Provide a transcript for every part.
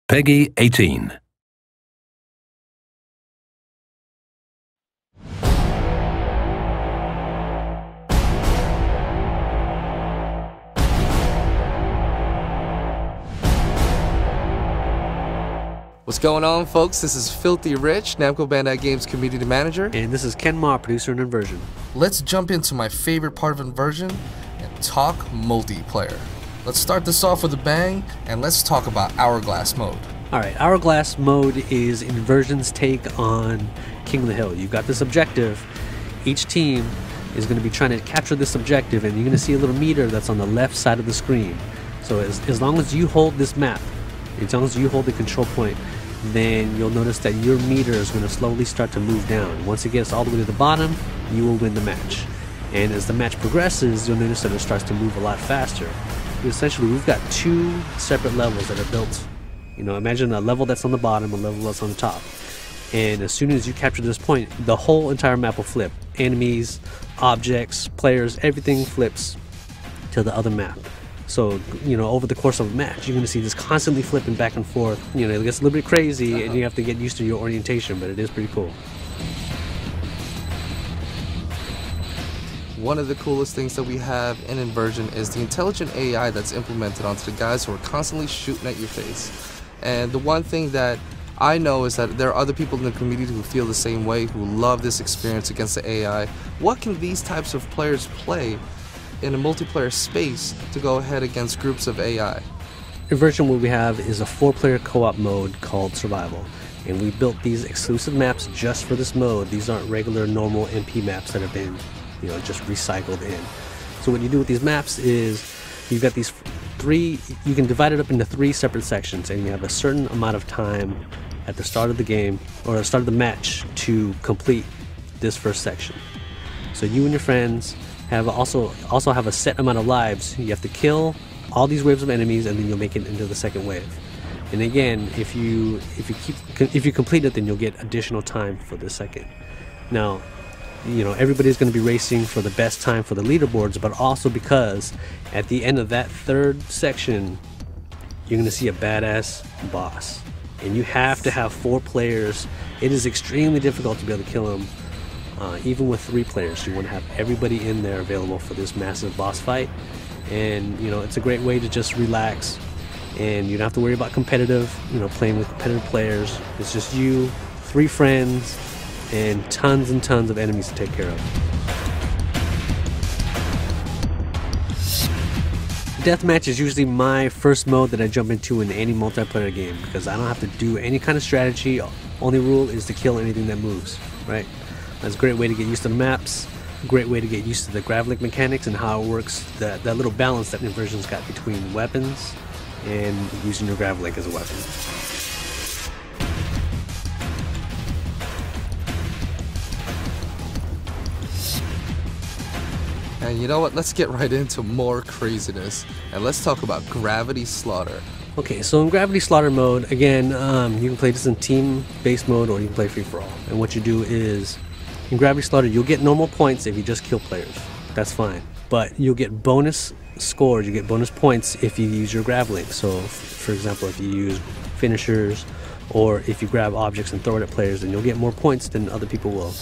Peggy 18. What's going on, folks? This is Filthy Rich, Namco Bandai Games Community Manager. And this is Ken Ma, producer in Inversion. Let's jump into my favorite part of Inversion and talk multiplayer. Let's start this off with a bang, and let's talk about Hourglass mode. Alright, Hourglass mode is Inversion's take on King of the Hill. You've got this objective. Each team is going to be trying to capture this objective, and you're going to see a little meter that's on the left side of the screen. So as long as you hold this map, as long as you hold the control point, then you'll notice that your meter is going to slowly start to move down. Once it gets all the way to the bottom, you will win the match. And as the match progresses, you'll notice that it starts to move a lot faster. Essentially, we've got two separate levels that are built. You know, imagine a level that's on the bottom, a level that's on the top. And as soon as you capture this point, the whole entire map will flip. Enemies, objects, players, everything flips to the other map. So, you know, over the course of a match, you're going to see this constantly flipping back and forth. You know, it gets a little bit crazy, and you have to get used to your orientation, but it is pretty cool. One of the coolest things that we have in Inversion is the intelligent AI that's implemented onto the guys who are constantly shooting at your face. And the one thing that I know is that there are other people in the community who feel the same way, who love this experience against the AI. What can these types of players play in a multiplayer space to go ahead against groups of AI? Inversion, what we have is a 4-player co-op mode called Survival. And we built these exclusive maps just for this mode. These aren't regular, normal MP maps that have been, you know, just recycled in. So what you do with these maps is you've got these you can divide it up into 3 separate sections, and you have a certain amount of time at the start of the game or the start of the match to complete this first section. So you and your friends have also have a set amount of lives. You have to kill all these waves of enemies, and then you'll make it into the second wave. And again, if you complete it, then you'll get additional time for the second. Now, you know, everybody's going to be racing for the best time for the leaderboards, but also because at the end of that third section, you're going to see a badass boss, and you have to have 4 players. It is extremely difficult to be able to kill him. Even with 3 players, you want to have everybody in there available for this massive boss fight. And you know, it's a great way to just relax, and you don't have to worry about competitive, you know, playing with competitive players. It's just you, 3 friends, and tons of enemies to take care of. Deathmatch is usually my first mode that I jump into in any multiplayer game, because I don't have to do any kind of strategy. Only rule is to kill anything that moves, right? That's a great way to get used to the maps, a great way to get used to the grav-link mechanics and how it works, that little balance that Inversion's got between weapons and using your grav-link as a weapon. And you know what? Let's get right into more craziness, and let's talk about Gravity Slaughter. Okay, so in Gravity Slaughter mode, again, you can play this in team-based mode, or you can play free-for-all. And what you do is, in Gravity Slaughter, you'll get normal points if you just kill players. That's fine. But you'll get bonus scores, you get bonus points if you use your grav link. So, for example, if you use finishers, or if you grab objects and throw it at players, then you'll get more points than other people will.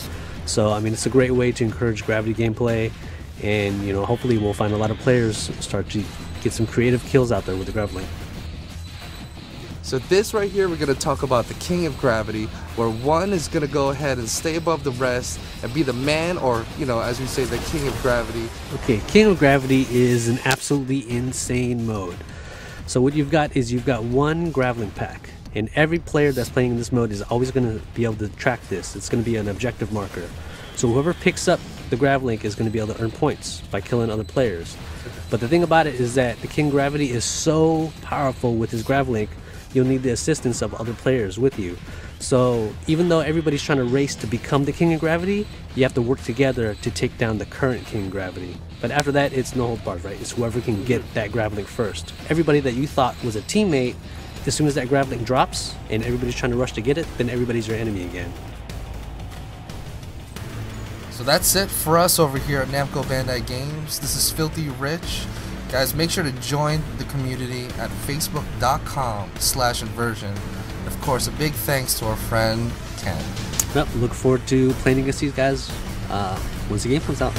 So, I mean, it's a great way to encourage gravity gameplay. And, you know, hopefully we'll find a lot of players start to get some creative kills out there with the grav link. So this right here, we're going to talk about the King of Gravity, where one is going to go ahead and stay above the rest and be the man, or, you know, as we say, the King of Gravity. Okay, King of Gravity is an absolutely insane mode. So what you've got is you've got one grav link pack, and every player that's playing in this mode is always going to be able to track this. It's going to be an objective marker. So whoever picks up the grav link is going to be able to earn points by killing other players. But the thing about it is that the King Gravity is so powerful with his grav link, you'll need the assistance of other players with you. So even though everybody's trying to race to become the King of Gravity, you have to work together to take down the current King of Gravity. But after that, it's no hold barred, right? It's whoever can get that grav link first. Everybody that you thought was a teammate, as soon as that grav link drops and everybody's trying to rush to get it, then everybody's your enemy again. So that's it for us over here at Namco Bandai Games. This is Filthy Rich. Guys, make sure to join the community at facebook.com/inversion. And of course, a big thanks to our friend Ken. Yep, look forward to playing against these guys once the game comes out.